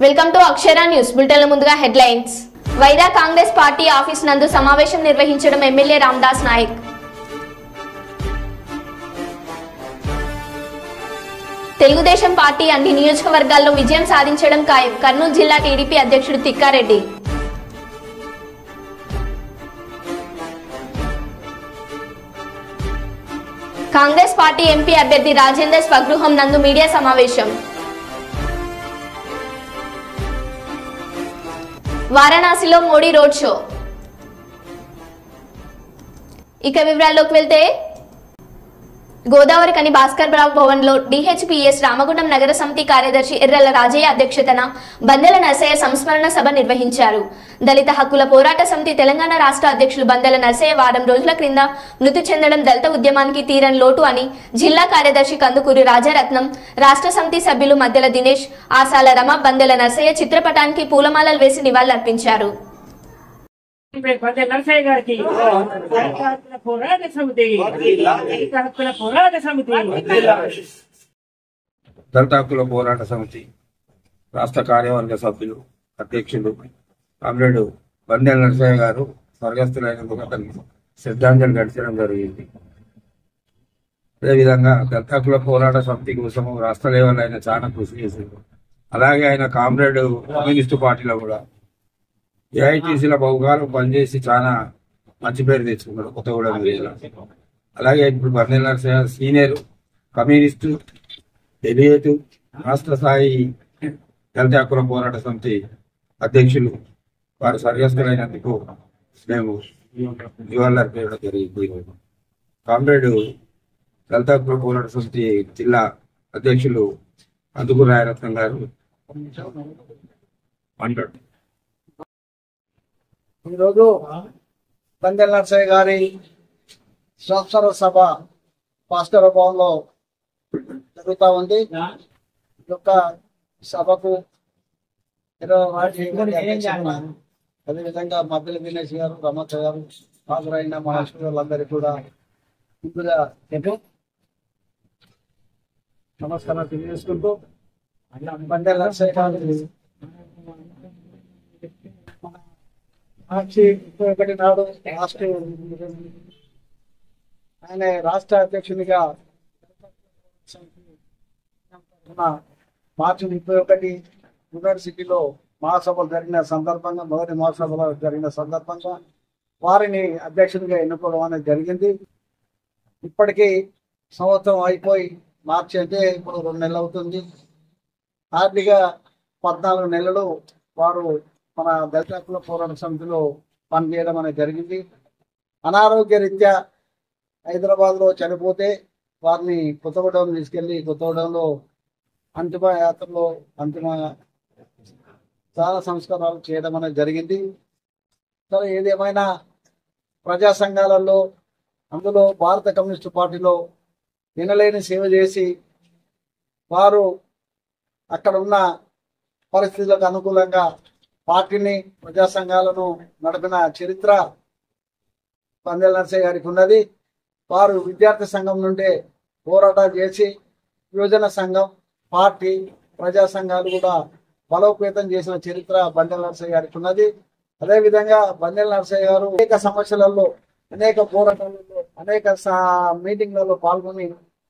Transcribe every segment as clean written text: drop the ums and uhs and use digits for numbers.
Welcome to Akshara news bulletin ముందుగా headlines. Wyra Congress party office నందు సమావేశం నిర్వహించడం ఎమ్మెల్యే రామదాస్ నాయక్. తెలుగుదేశం పార్టీ అన్ని నియోజకవర్గాల్లో విజయం సాధించడం ఖాయం. కర్నూలు జిల్లా టీడీపీ అధ్యక్షుడు తిక్కారెడ్డి. కాంగ్రెస్ పార్టీ ఎంపీ అభ్యర్థి రాజేందర్ స్వగృహం నందు మీడియా సమావేశం. వారణాసిలో మోడీ రోడ్ షో. ఇక వివరాల్లోకి వెళ్తే గోదావరి కని భాస్కర్ రావు భవన్ లో డిహెచ్పిఎస్ రామగుండం నగర సమితి కార్యదర్శి ఎర్రల రాజయ్య అధ్యక్షతన బందెల నర్సయ్య సంస్మరణ సభ నిర్వహించారు. దళిత హక్కుల పోరాట సమితి తెలంగాణ రాష్ట్ర అధ్యక్షులు బందెల నర్సయ్య వారం రోజుల క్రింద మృతి చెందడం దళిత ఉద్యమానికి తీరని లోటు అని జిల్లా కార్యదర్శి కందుకూరి రాజారత్నం, రాష్ట్ర సమితి సభ్యులు మద్దెల దినేష్, ఆసాల రమ బందెల నర్సయ్య చిత్రపటానికి పూలమాలలు వేసి నివాళులర్పించారు. దళిత హక్కుల పోరాట సమితి రాష్ట్ర కార్యవర్గ సభ్యులు అధ్యక్షులు కామ్రేడ్ బందెల నరసయ్య గారు స్వర్గస్థులైనందుకు అతనికి శ్రద్ధాంజలి ఘటించడం జరిగింది. అదేవిధంగా దళిత హక్కుల పోరాట సమితి కోసం రాష్ట్ర లెవెల్ ఆయన చాలా కృషి చేశారు. అలాగే ఆయన కామ్రేడ్ కమ్యూనిస్టు పార్టీలో కూడా ఏఐటీసీల బహుకాలం పనిచేసి చాలా మంచి పేరు తెచ్చుకున్నాడు కొత్తగూడెం జిల్లా. అలాగే ఇప్పుడు బందెల నరసయ్య సీనియర్ కమ్యూనిస్టు డెలిగేటు రాష్ట్ర స్థాయి దళిత హక్కుల పోరాట సమితి అధ్యక్షులు. వారు స్వర్గస్థులైనందుకు మేము నివాళులర్పించడం జరిగింది. కామ్రేడ్ దళిత హక్కుల పోరాట సమితి జిల్లా అధ్యక్షులు కందుకూరి రాజరత్నం గారు అంటారు. ఈరోజు బందెల నరసయ్య గారి సంస్మరణ సభ భాస్కర భవన్లో జరుగుతూ ఉంది. ఈ యొక్క సభకు అదేవిధంగా మద్దెల దినేష్ గారు, రమత గారు హాజరైన మహాశులందరికీ కూడా ముందుగా నమస్కారం తెలియజేసుకుంటూ బందెల నరసయ్య గారు మార్చి 31 నాడు ఆయన రాష్ట్ర అధ్యక్షునిగా మార్చి 31 యూనివర్సిటీలో మహాసభలు జరిగిన సందర్భంగా, మొదటి మహాసభలో జరిగిన సందర్భంగా వారిని అధ్యక్షునిగా ఎన్నుకోవడం అనేది జరిగింది. ఇప్పటికీ సంవత్సరం అయిపోయి మార్చి అంటే ఇప్పుడు 2 నెలలు అవుతుంది. ఆర్థిక 14 నెలలు వారు మన దళిత హక్కుల పోరాట సమితిలో పనిచేయడం అనేది జరిగింది. అనారోగ్య రీత్యా హైదరాబాద్లో చనిపోతే వారిని కొత్తగూడెం తీసుకెళ్లి కొత్తగూడెంలో అంతిమ యాత్రలో అంతిమ చాలా సంస్కారాలు చేయడం అనేది జరిగింది. సరే, ఏదేమైనా ప్రజా సంఘాలలో, అందులో భారత కమ్యూనిస్టు పార్టీలో వినలేని సేవ చేసి వారు అక్కడ ఉన్న పరిస్థితులకు అనుకూలంగా పార్టీని, ప్రజా సంఘాలను నడిపిన చరిత్ర బందెల నరసయ్య గారికి ఉన్నది. వారు విద్యార్థి సంఘం నుండే పోరాటాలు చేసి యువజన సంఘం, పార్టీ, ప్రజా సంఘాలు కూడా బలోపేతం చేసిన చరిత్ర బందెల నరసయ్య గారికి ఉన్నది. అదేవిధంగా బందెల నరసయ్య గారు అనేక సమస్యలలో, అనేక పోరాటాలలో, అనేక మీటింగ్లలో పాల్గొని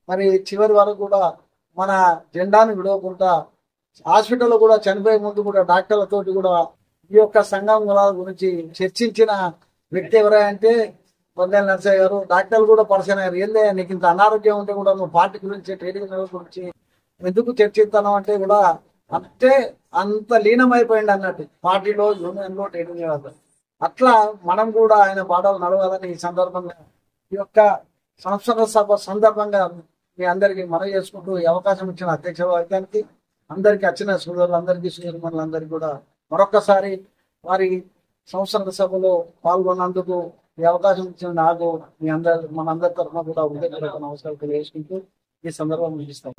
మరి చివరి వరకు కూడా మన జెండాను విడవకుండా హాస్పిటల్లో కూడా చనిపోయే ముందు కూడా డాక్టర్లతోటి కూడా ఈ యొక్క సంఘం గురించి చర్చించిన వ్యక్తి ఎవరంటే బందెల నరసయ్య గారు. డాక్టర్లు కూడా పరిచయం అయ్యారు. ఏందే నీకు ఇంత అనారోగ్యం ఉంటే కూడా నువ్వు పార్టీ గురించి, ట్రేడింగ్ గురించి ఎందుకు చర్చిస్తాను అంటే కూడా అంత లీనమైపోయింది అన్నట్టు పార్టీలో, యూనియన్లో, ట్రేడింగ్ వ్యవస్థ. అట్లా మనం కూడా ఆయన పాఠాలు నడవాలని ఈ సందర్భంగా, ఈ యొక్క సంస్మరణ సభ సందర్భంగా మీ అందరికీ మనవి చేసుకుంటూ ఈ అవకాశం ఇచ్చిన అధ్యక్ష వర్గానికి, అందరికీ వచ్చిన సోదరులందరికీ, సోదరుమణులందరికీ కూడా మరొక్కసారి వారి సంస్మరణ సభలో పాల్గొన్నందుకు ఈ అవకాశం ఇచ్చిన నాకు మనందరి తరఫున కూడా హృదయపూర్వక నమస్కారాలు తెలియజేసుకుంటూ ఈ సందర్భం ముగిస్తాం.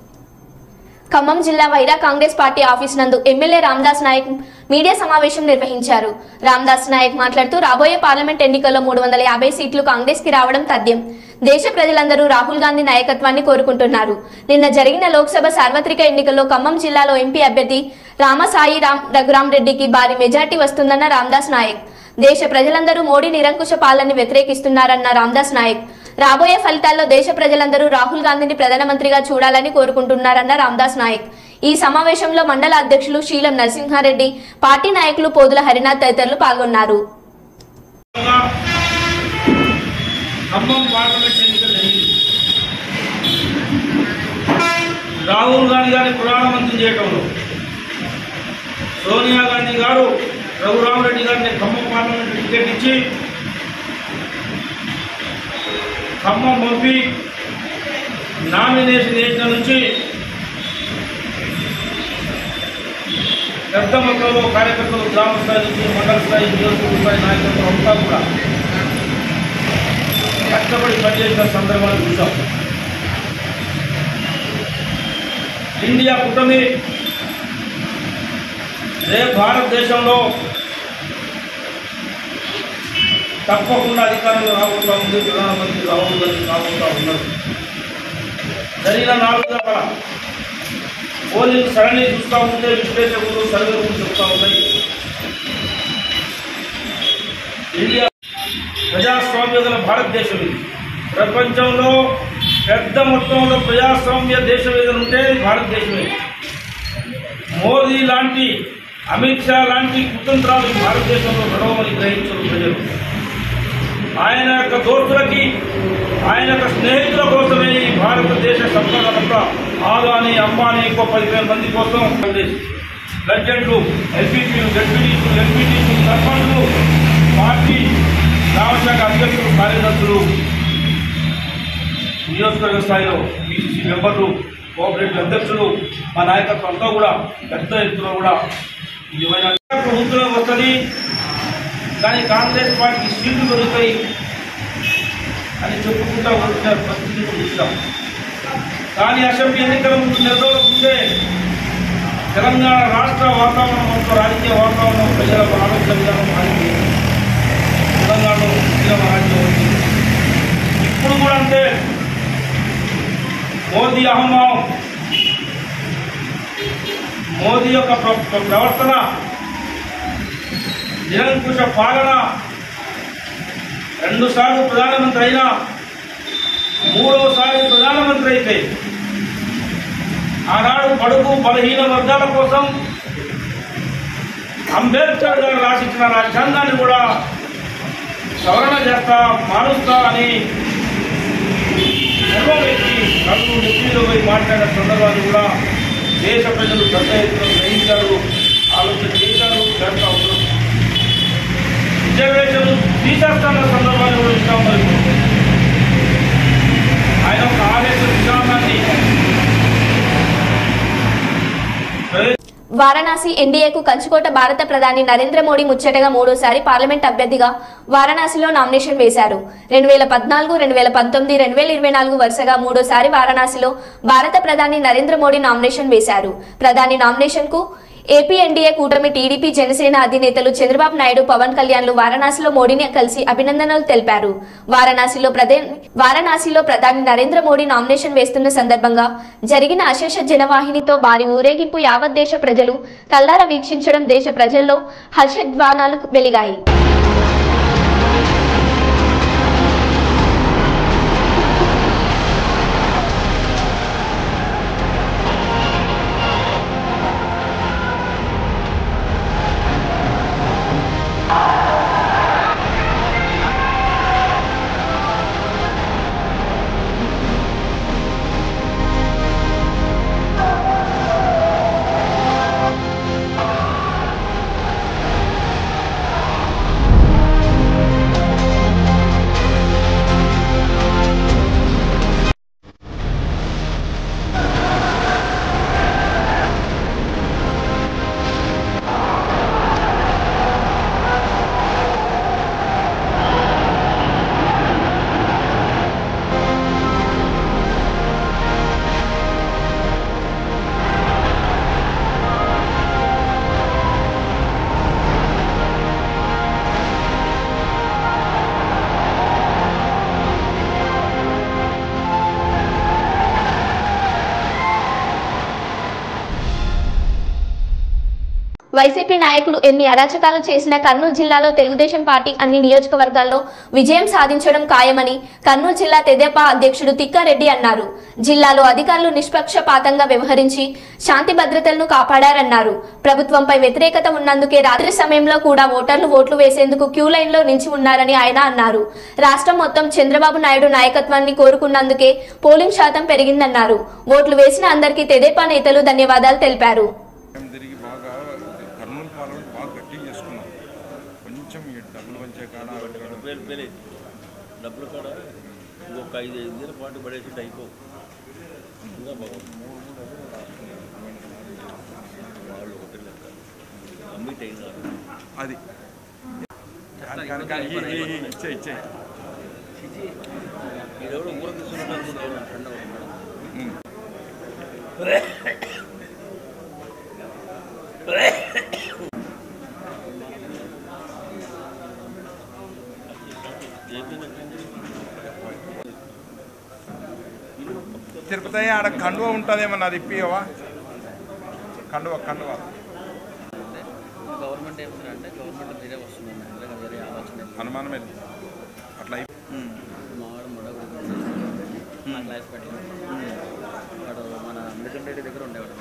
ఖమ్మం జిల్లా వైరా కాంగ్రెస్ పార్టీ ఆఫీస్ నందు ఎమ్మెల్యే రామదాస్ నాయక్ మీడియా సమావేశం నిర్వహించారు. రామదాస్ నాయక్ మాట్లాడుతూ రాబోయే పార్లమెంట్ ఎన్నికల్లో 350 సీట్లు కాంగ్రెస్ కి రావడం తథ్యం. దేశ ప్రజలందరూ రాహుల్ గాంధీ నాయకత్వాన్ని కోరుకుంటున్నారు. నిన్న జరిగిన లోక్సభ సార్వత్రిక ఎన్నికల్లో ఖమ్మం జిల్లాలో ఎంపీ అభ్యర్థి రామసాయి రఘురామ్ రెడ్డికి భారీ మెజార్టీ వస్తుందన్న రామదాస్ నాయక్. దేశ ప్రజలందరూ మోడీ నిరంకుశ పాలనని వ్యతిరేకిస్తున్నారన్న రామదాస్ నాయక్. రాబోయే ఫలితాల్లో దేశ ప్రజలందరూ రాహుల్ గాంధీని ప్రధానమంత్రిగా చూడాలని కోరుకుంటున్నారన్న రామదాస్ నాయక్. ఈ సమావేశంలో మండల అధ్యక్షులు శీలం నరసింహారెడ్డి, పార్టీ నాయకులు పోదుల హరినాథ్ తదితరులు పాల్గొన్నారు. రాహుల్ గాంధీ గారిని ప్రధానమంత్రి చేయడంలో సోనియా గాంధీ గారు రఘురామ్ రెడ్డి గారిని ఖమ్మం పార్లమెంట్ టికెట్ ఇచ్చి ఖమ్మం పంపి నామినేషన్ చేసిన నుంచి పెద్ద మొత్తంలో కార్యకర్తలు గ్రామ స్థాయి నుంచి మండల స్థాయి నియోజకవర్గ స్థాయి నాయకత్వం అంతా కూడా కష్టపడి పనిచేసిన సందర్భాలు చూసాం. ఇండియా కూటమి రేపు భారతదేశంలో తప్పకుండా అధికారంలో రాబోతా ఉంది. ప్రధానమంత్రి రాహుల్ గాంధీ రాబోతా ఉన్నారు. జరిగిన 4 దఫల పోలింగ్ సరళి చూస్తూ ఉంటే విశ్లేషకులు సర్వేలు చెప్తా ఉన్నాయి. ఇండియా ప్రజాస్వామ్య గల భారతదేశం ఇది. ప్రపంచంలో పెద్ద మొత్తంలో ప్రజాస్వామ్య దేశం ఏదైనా ఉంటే భారతదేశమే. మోదీ లాంటి, అమిత్ షా లాంటి కుతంత్రాలు భారతదేశంలో నడవమని గ్రహించారు ప్రజలు. ఆయన యొక్క దోస్తులకి, ఆయన యొక్క స్నేహితుల కోసమే ఈ భారతదేశ సంపదనంతా ఆదాని, అంబానీ, ఇంకో 10,000 మంది కోసం లెజెండ్లు, ఎల్పీపీలు, డెప్యూటీలు, ఎంపీటీలు, సర్పంచ్లు, పార్టీ గ్రామశాఖ అధ్యక్షులు, కార్యదర్శులు, నియోజకవర్గ స్థాయిలో బీసీసీ మెంబర్లు, కోఆపరేటివ్ అధ్యక్షులు, మా నాయకత్వం అంతా కూడా పెద్ద ఎత్తున కూడా నిజమైన ప్రభుత్వం వస్తుంది. కానీ కాంగ్రెస్ పార్టీకి సీట్లు దొరుకుతాయి అని చెప్పుకుంటా ఉంటున్న పరిస్థితి చూస్తాం. కానీ అసెంబ్లీ ఎన్నికల ముందు 2 రోజుల ముందే తెలంగాణ రాష్ట్ర వాతావరణం మొత్తం, రాజకీయ వాతావరణం, ప్రజల ఆలోచన విధానం మారింది. తెలంగాణలో రాజ్యం వచ్చింది. ఇప్పుడు కూడా అంతే. మోదీ అహంభావం, మోదీ యొక్క ప్రవర్తన, నిరంకుశ పాలన, 2 సార్లు ప్రధానమంత్రి అయినా 3వసారి ప్రధానమంత్రి అయితే ఆనాడు బడుగు బలహీన వర్గాల కోసం అంబేద్కర్ గారు రాసిచ్చిన రాజ్యాంగాన్ని కూడా సవరణ చేస్తా, మారుస్తా అని వ్యక్తి నలుగురు నెత్తిలో పోయి మాట్లాడిన సందర్భాలు కూడా దేశ ప్రజలు పెద్ద ఎత్తున గ్రహించారు, ఆలోచన చేశారు, చేస్తా ఉన్నారు. రిజర్వేషన్ తీసేస్తున్న సందర్భాలు కూడా ఇస్తాం. మరి ఆయన ఒక ఆదేశ విధానాన్ని వారణాసి ఎన్డీఏకు కంచుకోట భారత ప్రధాని నరేంద్ర మోడీ ముచ్చటగా 3వసారి పార్లమెంట్ అభ్యర్థిగా వారణాసిలో నామినేషన్ వేశారు. 2014, 2019, 2024 వరుసగా 3వసారి వారణాసిలో భారత ప్రధాని నరేంద్ర మోడీ నామినేషన్ వేశారు. ప్రధాని నామినేషన్ కు ఏపీ ఎన్డీఏ కూటమి టీడీపీ, జనసేన అధినేతలు చంద్రబాబు నాయుడు, పవన్ కళ్యాణ్లు వారణాసిలో మోడీని కలిసి అభినందనలు తెలిపారు. వారణాసిలో ప్రధాని నరేంద్ర మోడీ నామినేషన్ వేస్తున్న సందర్భంగా జరిగిన అశేష జనవాహినితో భారీ ఊరేగింపు యావత్ దేశ ప్రజలు కల్లారా వీక్షించడం దేశ ప్రజల్లో హర్షధ్వానాలు వెలిగాయి. వైసీపీ నాయకులు ఎన్ని అరాచకాలు చేసినా కర్నూలు జిల్లాలో తెలుగుదేశం పార్టీ అన్ని నియోజకవర్గాల్లో విజయం సాధించడం ఖాయమని కర్నూలు జిల్లా తెదేపా అధ్యక్షుడు తిక్కారెడ్డి అన్నారు. జిల్లాలో అధికారులు నిష్పక్షపాతంగా వ్యవహరించి శాంతి భద్రతలను కాపాడారన్నారు. ప్రభుత్వంపై వ్యతిరేకత ఉన్నందుకే రాత్రి సమయంలో కూడా ఓటర్లు ఓట్లు వేసేందుకు క్యూ లైన్లో నిలిచి ఉన్నారని ఆయన అన్నారు. రాష్ట్రం మొత్తం చంద్రబాబు నాయుడు నాయకత్వాన్ని కోరుకున్నందుకే పోలింగ్ శాతం పెరిగిందన్నారు. ఓట్లు వేసిన అందరికీ తెదేపా నేతలు ధన్యవాదాలు తెలిపారు. డబ్బులు కూడా ఇంకొక 5 ఏళ్ళ పాటు పడేసి అయిపో ఇంకా వాళ్ళు ఒకటి లెక్క కమిట్ అయినారు అది ఈడెవడో ఊర తీసుకున్నట్టు తిరుపతి ఆడ కండువ ఉంటుందేమన్నా అది ఇప్పివా కండువ గవర్నమెంట్ ఏమంటే గవర్నమెంట్ మీరే వస్తుంది వేరే ఆలోచన అనుమానమే అట్లా మావాడు నా క్లాస్ పెట్టాను వాడు మన మిలిటరీ రెడ్డి దగ్గర ఉండేవాడు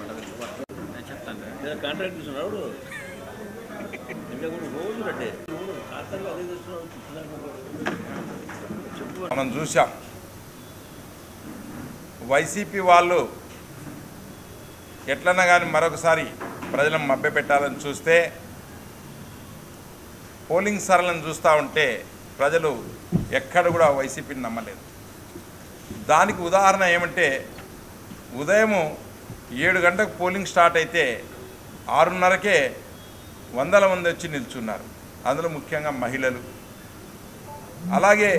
నేను చెప్తాను కాంట్రాక్ట్ తీసుకున్నాడు ఇంకా కూడా రోజు రెడ్డి ఖాతాలో అదే తీసుకున్నాడు. మనం చూసాం వైసీపీ వాళ్ళు ఎట్లన్నా కానీ మరొకసారి ప్రజలను మభ్యపెట్టాలని చూస్తే పోలింగ్ సరళను చూస్తూ ఉంటే ప్రజలు ఎక్కడ కూడా వైసీపీని నమ్మలేదు. దానికి ఉదాహరణ ఏమంటే ఉదయం 7 గంటలకు పోలింగ్ స్టార్ట్ అయితే 6:30కే వందల మంది వచ్చి నిల్చున్నారు. అందులో ముఖ్యంగా మహిళలు, అలాగే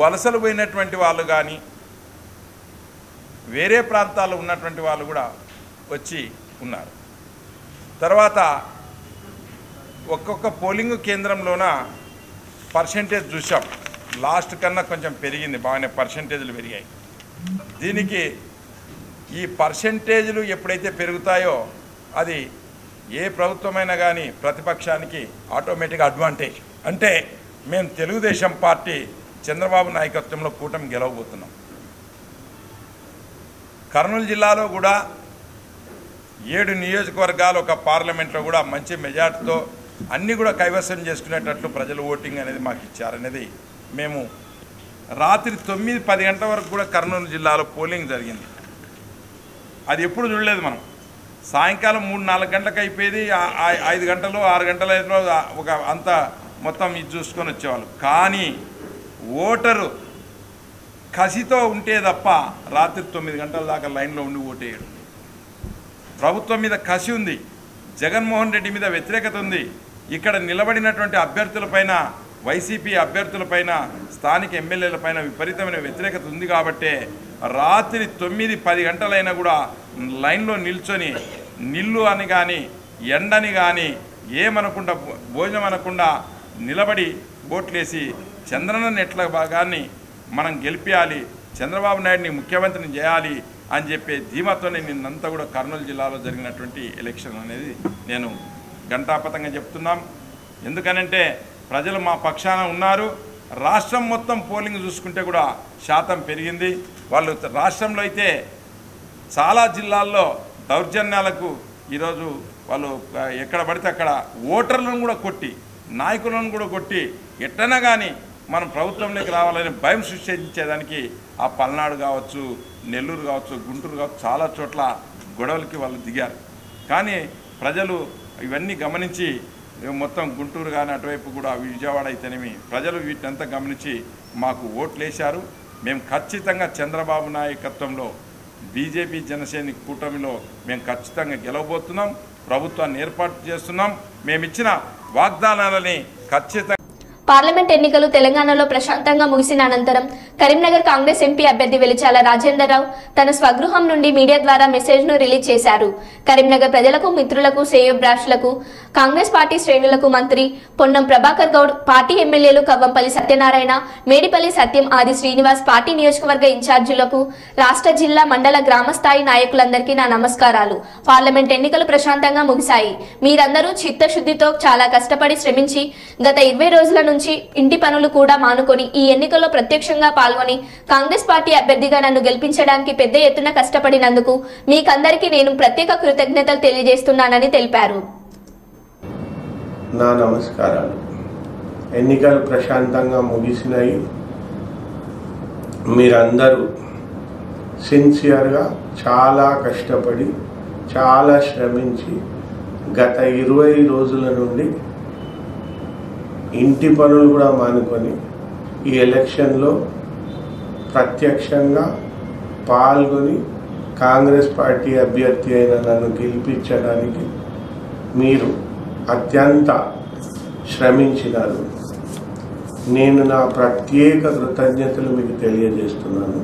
వలసలు పోయినటువంటి వాళ్ళు కానీ వేరే ప్రాంతాల్లో ఉన్నటువంటి వాళ్ళు కూడా వచ్చి ఉన్నారు. తర్వాత ఒక్కొక్క పోలింగ్ కేంద్రంలోన పర్సెంటేజ్ చూసాం, లాస్ట్ కన్నా కొంచెం పెరిగింది, బాగానే పర్సెంటేజ్లు పెరిగాయి. దీనికి ఈ పర్సెంటేజ్లు ఎప్పుడైతే పెరుగుతాయో అది ఏ ప్రభుత్వమైనా కానీ ప్రతిపక్షానికి ఆటోమేటిక్గా అడ్వాంటేజ్. అంటే మేము తెలుగుదేశం పార్టీ చంద్రబాబు నాయకత్వంలో కూటమి గెలవబోతున్నాం. కర్నూలు జిల్లాలో కూడా 7 నియోజకవర్గాలు ఒక పార్లమెంట్లో కూడా మంచి మెజార్టీతో అన్నీ కూడా కైవసం చేసుకునేటట్లు ప్రజలు ఓటింగ్ అనేది మాకు ఇచ్చారనేది మేము రాత్రి 9-10 గంటల వరకు కూడా కర్నూలు జిల్లాలో పోలింగ్ జరిగింది. అది ఎప్పుడు చూడలేదు మనం. సాయంకాలం 3-4 గంటలకు అయిపోయేది, 5 గంటలు 6 గంటల ఒక అంత మొత్తం ఇది చూసుకొని వచ్చేవాళ్ళు. కానీ ఓటరు కసితో ఉంటే తప్ప రాత్రి 9 గంటల దాకా లైన్లో ఉండి ఓటేయడు. ప్రభుత్వం మీద కసి ఉంది, జగన్మోహన్ రెడ్డి మీద వ్యతిరేకత ఉంది. ఇక్కడ నిలబడినటువంటి అభ్యర్థులపైన, వైసీపీ అభ్యర్థులపైన, స్థానిక ఎమ్మెల్యేలపైన విపరీతమైన వ్యతిరేకత ఉంది. కాబట్టే రాత్రి 9-10 గంటలైనా కూడా లైన్లో నిల్చొని నిల్లు అని కానీ ఎండని కానీ ఏమనకుండా భోజనం అనకుండా నిలబడి ఓట్లేసి చంద్రన్న ఎట్ల భాగాన్ని మనం గెలిపించాలి, చంద్రబాబు నాయుడిని ముఖ్యమంత్రిని చేయాలి అని చెప్పే ధీమాతోనే నిన్నంతా కూడా కర్నూలు జిల్లాలో జరిగినటువంటి ఎలక్షన్ అనేది నేను ఘంటాపథంగా చెప్తున్నాం. ఎందుకనంటే ప్రజలు మా పక్షాన ఉన్నారు. రాష్ట్రం మొత్తం పోలింగ్ చూసుకుంటే కూడా శాతం పెరిగింది. వాళ్ళు రాష్ట్రంలో అయితే చాలా జిల్లాల్లో దౌర్జన్యాలకు ఈరోజు వాళ్ళు ఎక్కడ పడితే అక్కడ ఓటర్లను కూడా కొట్టి, నాయకులను కూడా కొట్టి ఎట్టనా కానీ మనం ప్రభుత్వంలోకి రావాలని భయం సృష్టించేదానికి ఆ పల్నాడు కావచ్చు, నెల్లూరు కావచ్చు, గుంటూరు కావచ్చు, చాలా చోట్ల గొడవలకి వాళ్ళు దిగారు. కానీ ప్రజలు ఇవన్నీ గమనించి మొత్తం గుంటూరు కానీ అటువైపు కూడా విజయవాడ అయితేనేమి ప్రజలు వీటినంతా గమనించి మాకు ఓట్లు వేశారు. మేము ఖచ్చితంగా చంద్రబాబు నాయకత్వంలో బీజేపీ జనసేన కూటమిలో మేము ఖచ్చితంగా గెలవబోతున్నాం. ప్రభుత్వాన్ని ఏర్పాటు చేస్తున్నాం. మేమిచ్చిన వాగ్దానాలని ఖచ్చితంగా పార్లమెంట్ ఎన్నికలు తెలంగాణలో ప్రశాంతంగా ముగిసిన అనంతరం కరీంనగర్ కాంగ్రెస్ ఎంపీ అభ్యర్థి వెలిచాల రాజేందర్ రావు తన స్వగృహం నుండి మీడియా ద్వారా మెసేజ్ ను రిలీజ్ చేశారు. కరీంనగర్ ప్రజలకు, మిత్రులకు, శ్రేయోభిలాషులకు, కాంగ్రెస్ పార్టీ శ్రేణులకు మంత్రి పొన్నం ప్రభాకర్ గౌడ్, పార్టీ ఎమ్మెల్యేలు కవ్వంపల్లి సత్యనారాయణ, మేడిపల్లి సత్యం, ఆది శ్రీనివాస్, పార్టీ నియోజకవర్గ ఇన్ఛార్జీలకు, రాష్ట్ర, జిల్లా, మండల, గ్రామ స్థాయి నాయకులందరికీ నా నమస్కారాలు. పార్లమెంట్ ఎన్నికలు ప్రశాంతంగా ముగిశాయి. మీరందరూ చిత్తశుద్ధితో చాలా కష్టపడి శ్రమించి గత 20 రోజుల నుంచి ఇంటి పనులు కూడా మానుకొని ఈ ఎన్నికల్లో ప్రత్యక్షంగా పాల్గొని కాంగ్రెస్ పార్టీ అభ్యర్థిగా నన్ను గెలిపించడానికి పెద్ద ఎత్తున కష్టపడినందుకు మీకందరికీ నేను ప్రత్యేక కృతజ్ఞతలు తెలియజేస్తున్నానని తెలిపారు. నా నమస్కారాలు. ఎన్నికలు ప్రశాంతంగా ముగిసినాయి. మీరందరూ సిన్సియర్గా చాలా కష్టపడి చాలా శ్రమించి గత 20 రోజుల నుండి ఇంటి పనులు కూడా మానుకొని ఈ ఎలక్షన్లో ప్రత్యక్షంగా పాల్గొని కాంగ్రెస్ పార్టీ అభ్యర్థి అయిన నన్ను గెలిపించడానికి మీరు అత్యంత శ్రమించినారు. నేను నా ప్రత్యేక కృతజ్ఞతలు మీకు తెలియజేస్తున్నాను.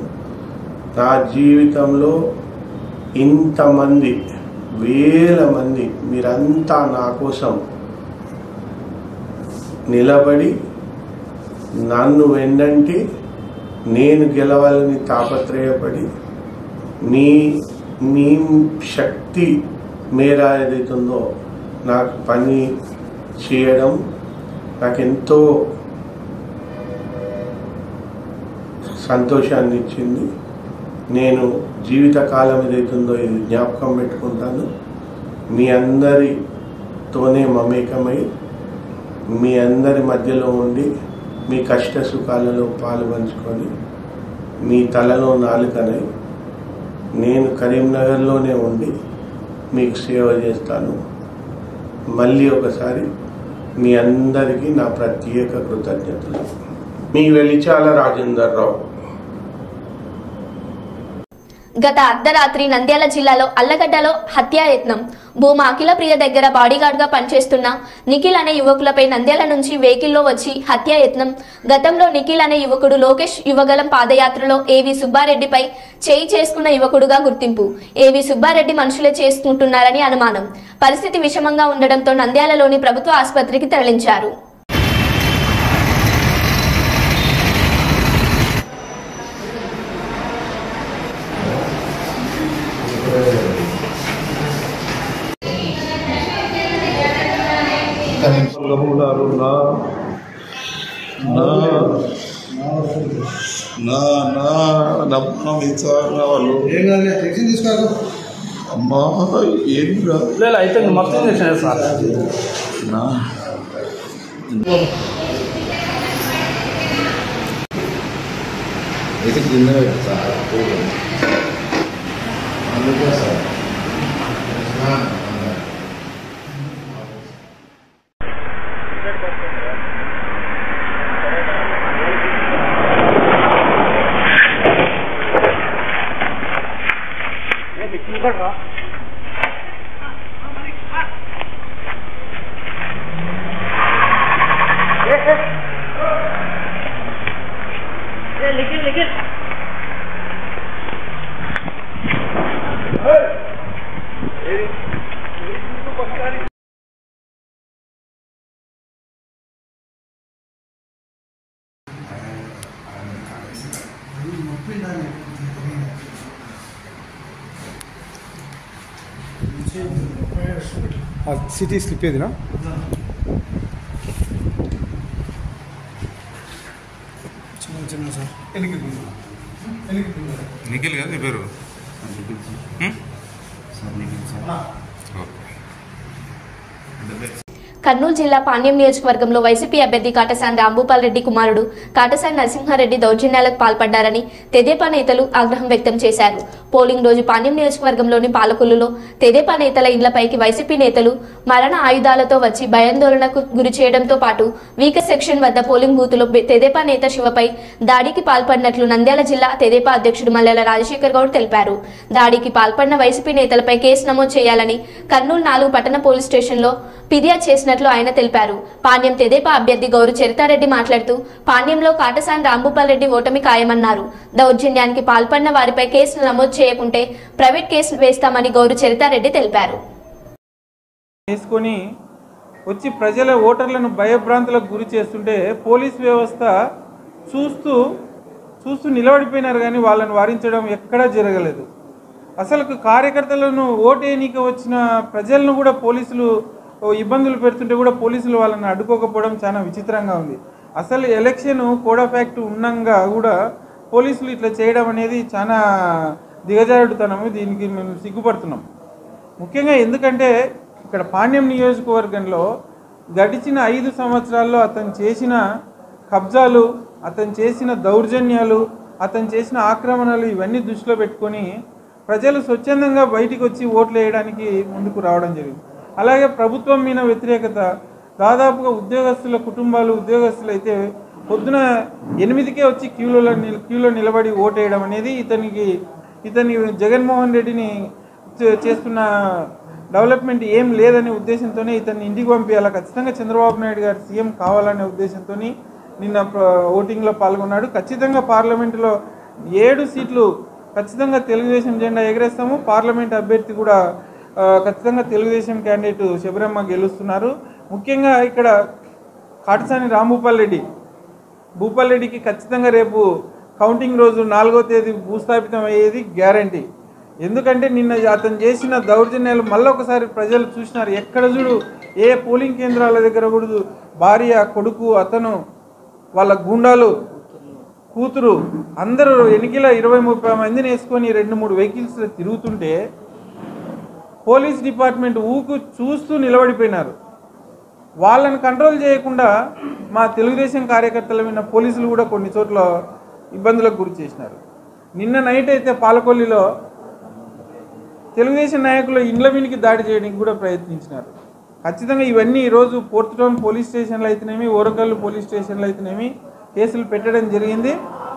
నా జీవితంలో ఇంతమంది, వేల మంది మీరంతా నా కోసం నిలబడి నన్ను వెన్నంటి నేను గెలవాలని తాపత్రయపడి మీ శక్తి మేర ఏదైతుందో నాకు పని చేయడం నాకెంతో సంతోషాన్ని ఇచ్చింది. నేను జీవితకాలం ఏదైతుందో ఇది జ్ఞాపకం పెట్టుకుంటాను. మీ అందరితోనే మమేకమై మీ అందరి మధ్యలో ఉండి మీ కష్ట సుఖాలలో పాలు పంచుకొని మీ తలలో నాలుకనై నేను కరీంనగర్లోనే ఉండి మీకు సేవ చేస్తాను. మళ్ళీ ఒకసారి మీ అందరికీ నా ప్రత్యేక కృతజ్ఞతలు. మీ వెలిచాల రాజేందర్ రావు. గత అర్ధరాత్రి నంద్యాల జిల్లాలో అల్లగడ్డలో హత్యాయత్నం. భూమా అఖిలప్రియ దగ్గర బాడీగార్డ్ గా పనిచేస్తున్న నిఖిల్ అనే యువకులపై నంద్యాల నుంచి వెహికల్లో వచ్చి హత్యాయత్నం. గతంలో నిఖిల్ అనే యువకుడు లోకేష్ యువగలం పాదయాత్రలో ఏవి సుబ్బారెడ్డిపై చేయి చేసుకున్న యువకుడుగా గుర్తింపు. ఏవి సుబ్బారెడ్డి మనుషులే చేసుకుంటున్నారని అనుమానం. పరిస్థితి విషమంగా ఉండడంతో నంద్యాలలోని ప్రభుత్వ ఆసుపత్రికి తరలించారు. వాళ్ళు అమ్మా ఏం అయితే మొత్తం చేసాను సార్. అయితే కింద సార్ అందుకే సార్ సిటీ స్లిప్ ఏదినా చిన్న సార్ నిఖిల్ కదా పేరు కర్నూలు జిల్లా పాణ్యం నియోజకవర్గంలో వైసీపీ అభ్యర్థి కాటసాని రాంభూపాల్ రెడ్డి కుమారుడు కాటసాని నరసింహారెడ్డి దౌర్జన్యాలకు పాల్పడ్డారని తెదేపా నేతలు ఆగ్రహం వ్యక్తం చేశారు. పోలింగ్ రోజు పాణ్యం నియోజకవర్గంలోని పాలకొల్లులో తెదేపా నేతల ఇళ్లపైకి వైసీపీ నేతలు మరణ ఆయుధాలతో వచ్చి భయాందోళనకు గురి చేయడంతో పాటు వీకర్ సెక్షన్ వద్ద పోలింగ్ బూతులో తెదేపా నేత శివపై దాడికి పాల్పడినట్లు నంద్యాల జిల్లా తెదేపా అధ్యక్షుడు మల్లెల రాజశేఖర్ గౌడ్ తెలిపారు. దాడికి పాల్పడిన వైసీపీ నేతలపై కేసు నమోదు చేయాలని కర్నూలు 4 పట్టణ పోలీస్ స్టేషన్లో ఫిర్యాదు చేసిన నిర్వహించినట్లు ఆయన తెలిపారు. పాణ్యం తెదేపా అభ్యర్థి గౌరు చరితారెడ్డి మాట్లాడుతూ పాణ్యంలో కాటసాని రాంభూపాల్ రెడ్డి ఓటమి ఖాయమన్నారు. దౌర్జన్యానికి పాల్పడిన వారిపై కేసులు నమోదు చేయకుంటే ప్రైవేట్ కేసులు వేస్తామని గౌరు చరితారెడ్డి తెలిపారు. తీసుకొని వచ్చి ప్రజల ఓటర్లను భయభ్రాంతులకు గురి చేస్తుంటే పోలీస్ వ్యవస్థ చూస్తూ నిలబడిపోయినారు, కానీ వాళ్ళని వారించడం ఎక్కడా జరగలేదు. అసలు కార్యకర్తలను ఓటేయనీకి వచ్చిన ప్రజలను కూడా పోలీసులు ఇబ్బందులు పెడుతుంటే కూడా పోలీసులు వాళ్ళని అడ్డుకోకపోవడం చాలా విచిత్రంగా ఉంది. అసలు ఎలక్షన్ కోడ్ ఆఫ్ యాక్ట్ ఉన్నంగా కూడా పోలీసులు ఇట్లా చేయడం అనేది చాలా దిగజారుడుతనము. దీనికి మేము సిగ్గుపడుతున్నాం. ముఖ్యంగా ఎందుకంటే ఇక్కడ పాణ్యం నియోజకవర్గంలో గడిచిన 5 సంవత్సరాల్లో అతను చేసిన కబ్జాలు, అతను చేసిన దౌర్జన్యాలు, అతను చేసిన ఆక్రమణలు ఇవన్నీ దృష్టిలో పెట్టుకొని ప్రజలు స్వచ్ఛందంగా బయటికి వచ్చి ఓట్లు వేయడానికి ముందుకు రావడం జరిగింది. అలాగే ప్రభుత్వం మీద వ్యతిరేకత, దాదాపుగా ఉద్యోగస్తుల కుటుంబాలు ఉద్యోగస్తులు అయితే పొద్దున 8కే వచ్చి క్యూలో నిలబడి ఓటు వేయడం అనేది ఇతని జగన్మోహన్ రెడ్డిని చేస్తున్న డెవలప్మెంట్ ఏం లేదనే ఉద్దేశంతోనే ఇతన్ని ఇంటికి పంపించాలి, ఖచ్చితంగా చంద్రబాబు నాయుడు గారు సీఎం కావాలనే ఉద్దేశంతో నిన్న ఓటింగ్లో పాల్గొన్నాడు. ఖచ్చితంగా పార్లమెంటులో 7 సీట్లు ఖచ్చితంగా తెలుగుదేశం జెండా ఎగరేస్తాము. పార్లమెంట్ అభ్యర్థి కూడా ఖచ్చితంగా తెలుగుదేశం క్యాండిడేట్ శబరమ్మ గెలుస్తున్నారు. ముఖ్యంగా ఇక్కడ కాటసాని రాంభూపాల్ రెడ్డికి ఖచ్చితంగా రేపు కౌంటింగ్ రోజు 4వ తేదీ భూస్థాపితం అయ్యేది గ్యారంటీ. ఎందుకంటే నిన్న అతను చేసిన దౌర్జన్యాలు మళ్ళొకసారి ప్రజలు చూసినారు. ఎక్కడ చూడు ఏ పోలింగ్ కేంద్రాల దగ్గర కూడా భార్య, కొడుకు, అతను, వాళ్ళ గుండాలు, కూతురు అందరూ ఎన్నికల 20-30 మందిని వేసుకొని 2-3 వెహికల్స్లో తిరుగుతుంటే పోలీస్ డిపార్ట్మెంట్ చూస్తూ నిలబడిపోయినారు. వాళ్ళని కంట్రోల్ చేయకుండా మా తెలుగుదేశం కార్యకర్తల మీద పోలీసులు కూడా కొన్ని చోట్ల ఇబ్బందులకు గురి చేసినారు. నిన్న నైట్ అయితే పాలకొల్లిలో తెలుగుదేశం నాయకులు ఇండ్ల మీదకి దాడి చేయడానికి కూడా ప్రయత్నించినారు. ఖచ్చితంగా ఇవన్నీ ఈరోజు పోర్ట్ టౌన్ పోలీస్ స్టేషన్లో అయితేనేమి, ఓరకల్లు పోలీస్ స్టేషన్లో అయితేనేమి కేసులు పెట్టడం జరిగింది.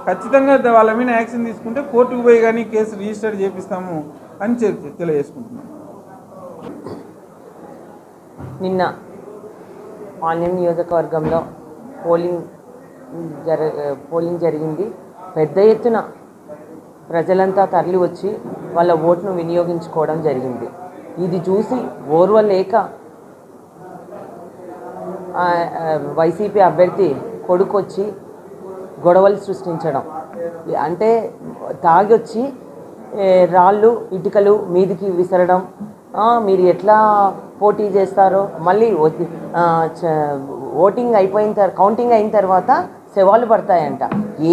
ఖచ్చితంగా వాళ్ళ మీద యాక్షన్ తీసుకుంటే కోర్టుకు పోయి కానీ కేసు రిజిస్టర్ చేపిస్తాము అని తెలియజేసుకుంటున్నాం. నిన్న పాణ్యం నియోజకవర్గంలో పోలింగ్ జరిగింది. పెద్ద ఎత్తున ప్రజలంతా తరలి వచ్చి వాళ్ళ ఓటును వినియోగించుకోవడం జరిగింది. ఇది చూసి ఓర్వలేక వైసీపీ అభ్యర్థి కొడుకు వచ్చి గొడవలు సృష్టించడం, అంటే తాగొచ్చి రాళ్ళు ఇటుకలు మీదికి విసరడం, మీరు ఎట్లా పోటీ చేస్తారో, మళ్ళీ కౌంటింగ్ అయిన తర్వాత శవాలు పడతాయంట.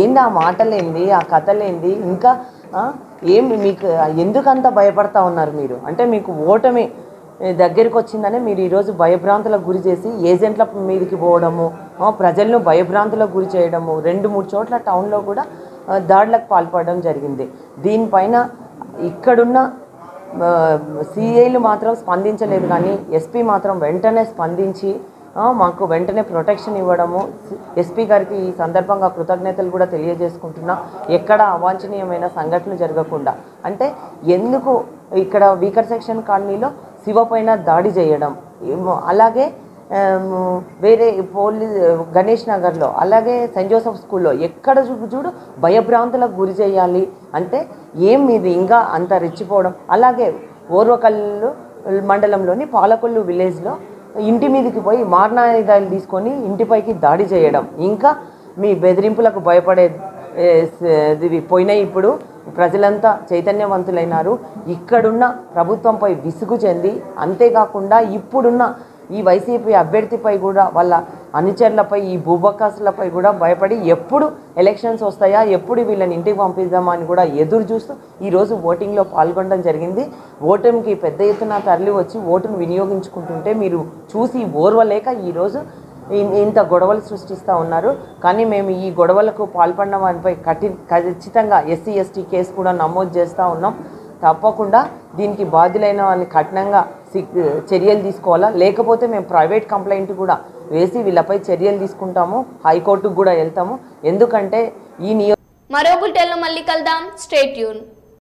ఏంది ఆ మాటలేంది, ఆ కథలేంది, ఇంకా మీకు ఎందుకంత భయపడతా ఉన్నారు మీరు? అంటే మీకు ఓటమి దగ్గరికి వచ్చిందనే మీరు ఈరోజు భయభ్రాంతులకు గురి చేసి ఏజెంట్ల మీదకి పోవడము, ప్రజలను భయభ్రాంతులకు గురి చేయడము, 2-3 చోట్ల టౌన్లో కూడా దాడులకు పాల్పడడం జరిగింది. దీనిపైన ఇక్కడున్న సిఐలు మాత్రం స్పందించలేదు, కానీ ఎస్పీ మాత్రం వెంటనే స్పందించి మాకు వెంటనే ప్రొటెక్షన్ ఇవ్వడము, ఎస్పీ గారికి ఈ సందర్భంగా కృతజ్ఞతలు కూడా తెలియజేసుకుంటున్నా. ఎక్కడ అవాంఛనీయమైన సంఘటనలు జరగకుండా, అంటే ఎందుకు ఇక్కడ వీకర్ సెక్షన్ కాలనీలో శివ పైన దాడి చేయడం, అలాగే వేరే గణేష్ నగర్లో, అలాగే సెయింట్ జోసెఫ్ స్కూల్లో ఎక్కడ చూడు భయభ్రాంతులకు గురి చేయాలి అంటే మీది ఇంకా అంత రెచ్చిపోవడం. అలాగే ఓర్వకల్లు మండలంలోని పాలకొల్లు విలేజ్లో ఇంటి మీదకి పోయి మారణాయుధాలు తీసుకొని ఇంటిపైకి దాడి చేయడం, ఇంకా మీ బెదిరింపులకు భయపడేది పోయినాయి. ఇప్పుడు ప్రజలంతా చైతన్యవంతులైనారు. ఇక్కడున్న ప్రభుత్వంపై విసుగు చెంది, అంతేకాకుండా ఇప్పుడున్న ఈ వైసీపీ అభ్యర్థిపై కూడా, వాళ్ళ అనుచరులపై, ఈ భూబకాసులపై కూడా భయపడి ఎప్పుడు ఎలక్షన్స్ వస్తాయా, ఎప్పుడు వీళ్ళని ఇంటికి పంపిద్దామా అని కూడా ఎదురు చూస్తూ ఈరోజు ఓటింగ్లో పాల్గొనడం జరిగింది. ఓటమికి పెద్ద ఎత్తున తరలి వచ్చి ఓటును వినియోగించుకుంటుంటే మీరు చూసి ఓర్వలేక ఈరోజు ఇంత గొడవలు సృష్టిస్తూ ఉన్నారు. కానీ మేము ఈ గొడవలకు పాల్పడిన వారిపై ఖచ్చితంగా SC ST కేసు కూడా నమోదు చేస్తూ ఉన్నాం. తప్పకుండా దీనికి బాధ్యులైన వాళ్ళని కఠినంగా చర్యలు తీసుకోవాలా, లేకపోతే మేము ప్రైవేట్ కంప్లైంట్ కూడా వేసి వీళ్ళపై చర్యలు తీసుకుంటాము, హైకోర్టుకు కూడా వెళ్తాము. ఎందుకంటే ఈ మరో బులెటిన్లో మళ్ళీ కలుద్దాం. Stay tune.